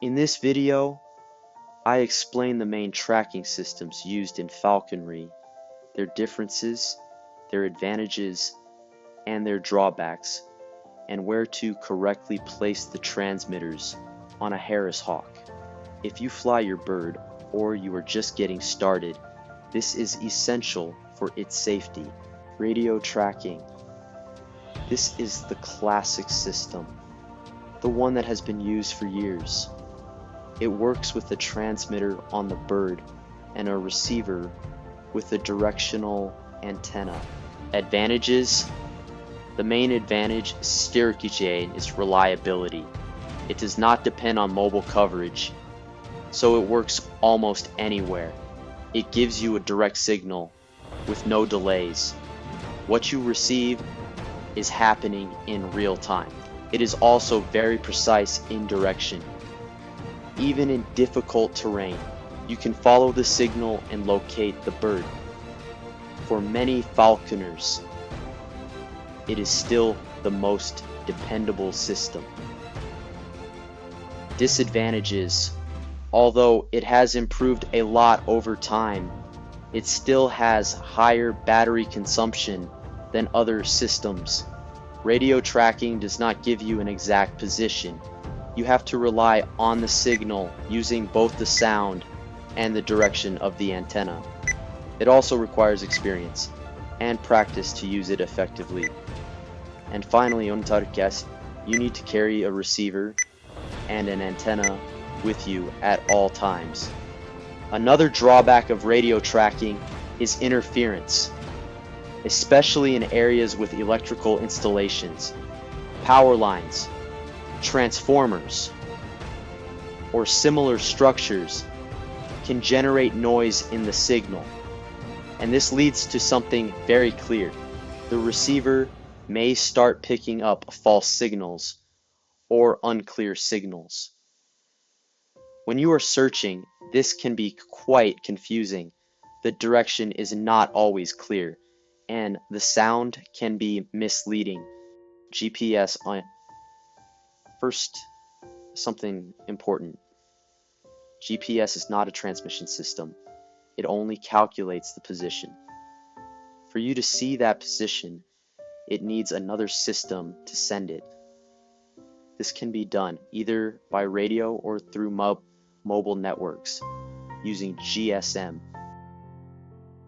In this video, I explain the main tracking systems used in falconry, their differences, their advantages, and their drawbacks, and where to correctly place the transmitters on a Harris hawk. If you fly your bird, or you are just getting started, this is essential for its safety. Radio tracking. This is the classic system, the one that has been used for years. It works with a transmitter on the bird and a receiver with a directional antenna. Advantages. The main advantage is reliability. It does not depend on mobile coverage, so it works almost anywhere. It gives you a direct signal with no delays. What you receive is happening in real time. It is also very precise in direction. Even in difficult terrain, you can follow the signal and locate the bird. For many falconers, it is still the most dependable system. Disadvantages. Although it has improved a lot over time, it still has higher battery consumption than other systems. Radio tracking does not give you an exact position. You have to rely on the signal using both the sound and the direction of the antenna. It also requires experience and practice to use it effectively. And finally, you need to carry a receiver and an antenna with you at all times. Another drawback of radio tracking is interference, especially in areas with electrical installations, power lines, transformers, or similar structures can generate noise in the signal. And this leads to something very clear. The receiver may start picking up false signals or unclear signals. When you are searching, this can be quite confusing. The direction is not always clear, and the sound can be misleading. GPS on First, something important. GPS is not a transmission system. It only calculates the position. For you to see that position, it needs another system to send it. This can be done either by radio or through mobile networks using GSM.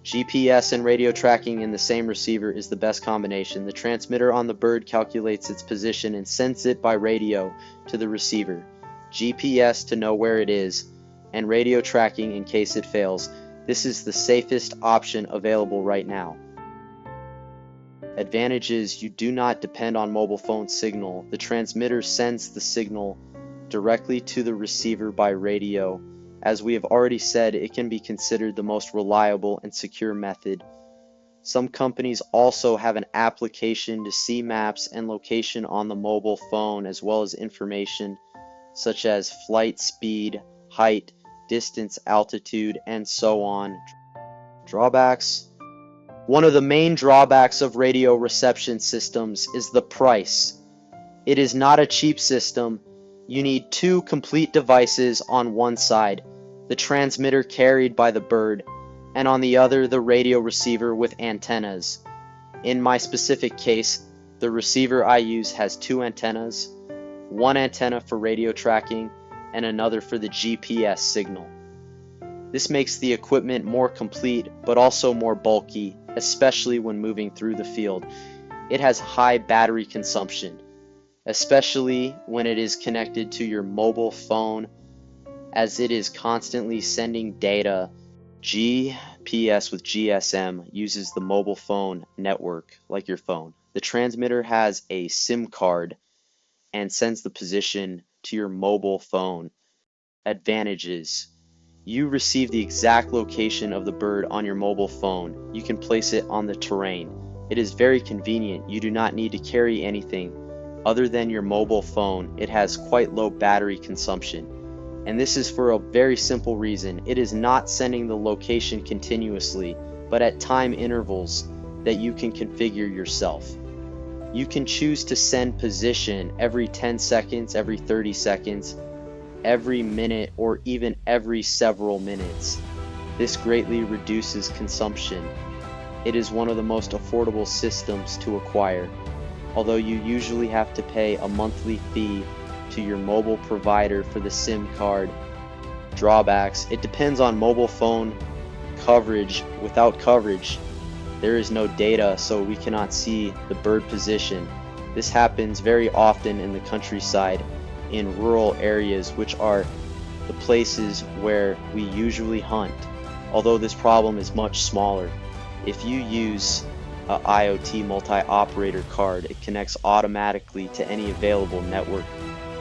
GPS and radio tracking in the same receiver is the best combination. The transmitter on the bird calculates its position and sends it by radio to the receiver. GPS to know where it is, and radio tracking in case it fails. This is the safest option available right now. Advantages: you do not depend on mobile phone signal. The transmitter sends the signal directly to the receiver by radio. As we have already said, it can be considered the most reliable and secure method. Some companies also have an application to see maps and location on the mobile phone, as well as information such as flight speed, height, distance, altitude, and so on. Drawbacks. One of the main drawbacks of radio reception systems is the price. It is not a cheap system. You need two complete devices on one side, the transmitter carried by the bird, and on the other the radio receiver with antennas. In my specific case, the receiver I use has two antennas, one antenna for radio tracking and another for the GPS signal. This makes the equipment more complete but also more bulky, especially when moving through the field. It has high battery consumption, especially when it is connected to your mobile phone, as it is constantly sending data. GPS with GSM uses the mobile phone network like your phone. The transmitter has a SIM card and sends the position to your mobile phone. Advantages: you receive the exact location of the bird on your mobile phone. You can place it on the terrain. It is very convenient. You do not need to carry anything other than your mobile phone. It has quite low battery consumption, and this is for a very simple reason. It is not sending the location continuously, but at time intervals that you can configure yourself. You can choose to send position every 10 seconds, every 30 seconds, every minute or even every several minutes. This greatly reduces consumption. It is one of the most affordable systems to acquire, although you usually have to pay a monthly fee to your mobile provider for the SIM card. Drawbacks: it depends on mobile phone coverage. Without coverage, there is no data, so we cannot see the bird position. This happens very often in the countryside, in rural areas, which are the places where we usually hunt, although this problem is much smaller. If you use a IoT multi-operator card, it connects automatically to any available network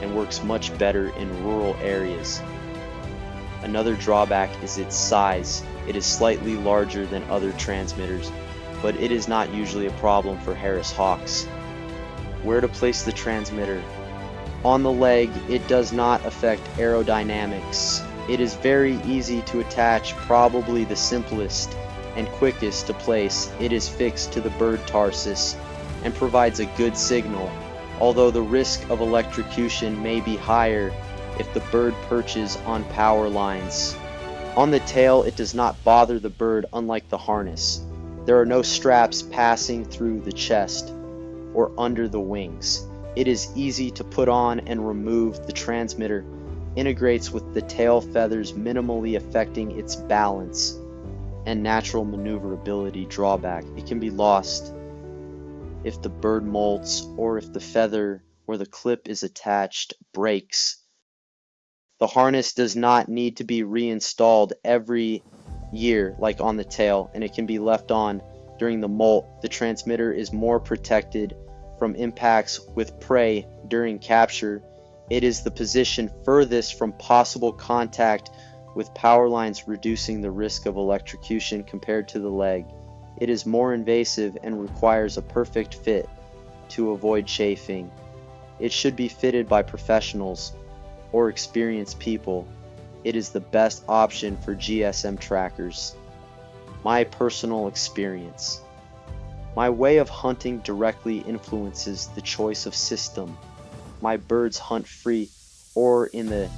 and works much better in rural areas. Another drawback is its size. It is slightly larger than other transmitters, but it is not usually a problem for Harris hawks. Where to place the transmitter? On the leg, it does not affect aerodynamics. It is very easy to attach, probably the simplest and quickest to place. It is fixed to the bird tarsus and provides a good signal, although the risk of electrocution may be higher if the bird perches on power lines. On the tail, it does not bother the bird, unlike the harness. There are no straps passing through the chest or under the wings. It is easy to put on and remove. The transmitter integrates with the tail feathers, minimally affecting its balance and natural maneuverability. Drawback: it can be lost if the bird molts or if the feather where the clip is attached breaks. The harness does not need to be reinstalled every year like on the tail, and it can be left on during the molt. The transmitter is more protected from impacts with prey during capture. It is the position furthest from possible contact with power lines, reducing the risk of electrocution compared to the leg. It is more invasive and requires a perfect fit to avoid chafing. It should be fitted by professionals or experienced people. It is the best option for GSM trackers. My personal experience. My way of hunting directly influences the choice of system. My birds hunt free, or in the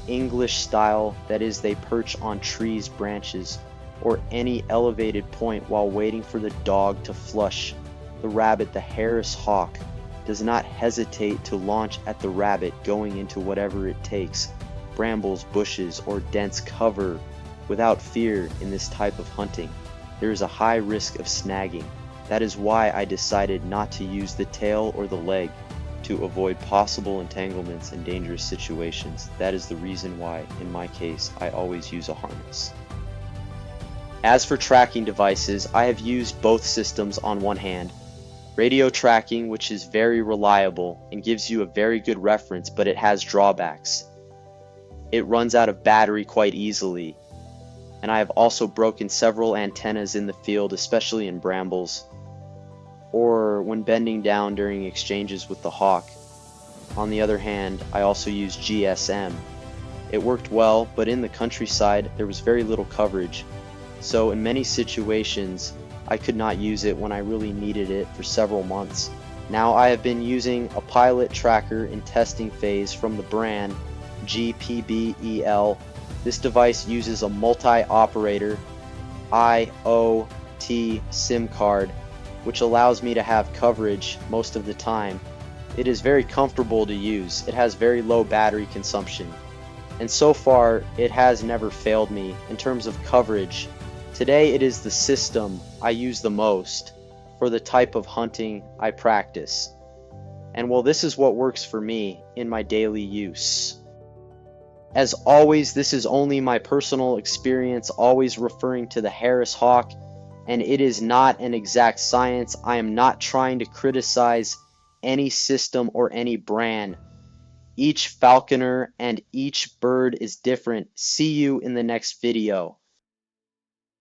English style, that is, they perch on trees, branches, or any elevated point while waiting for the dog to flush the rabbit. The Harris hawk does not hesitate to launch at the rabbit, going into whatever it takes, brambles, bushes, or dense cover, without fear. In this type of hunting, there is a high risk of snagging. That is why I decided not to use the tail or the leg, to avoid possible entanglements and dangerous situations. That is the reason why, in my case, I always use a harness. As for tracking devices, I have used both systems on one hand. Radio tracking, which is very reliable and gives you a very good reference, but it has drawbacks. It runs out of battery quite easily, and I have also broken several antennas in the field, especially in brambles, or when bending down during exchanges with the hawk. On the other hand, I also used GSM. It worked well, but in the countryside there was very little coverage, so in many situations I could not use it when I really needed it for several months. Now I have been using a pilot tracker in testing phase from the brand GPBEL. This device uses a multi-operator IoT SIM card, which allows me to have coverage most of the time. It is very comfortable to use. It has very low battery consumption, and so far it has never failed me in terms of coverage. Today it is the system I use the most for the type of hunting I practice, and well, this is what works for me in my daily use. As always, this is only my personal experience, always referring to the Harris hawk, and it is not an exact science. I am not trying to criticize any system or any brand. Each falconer and each bird is different. See you in the next video.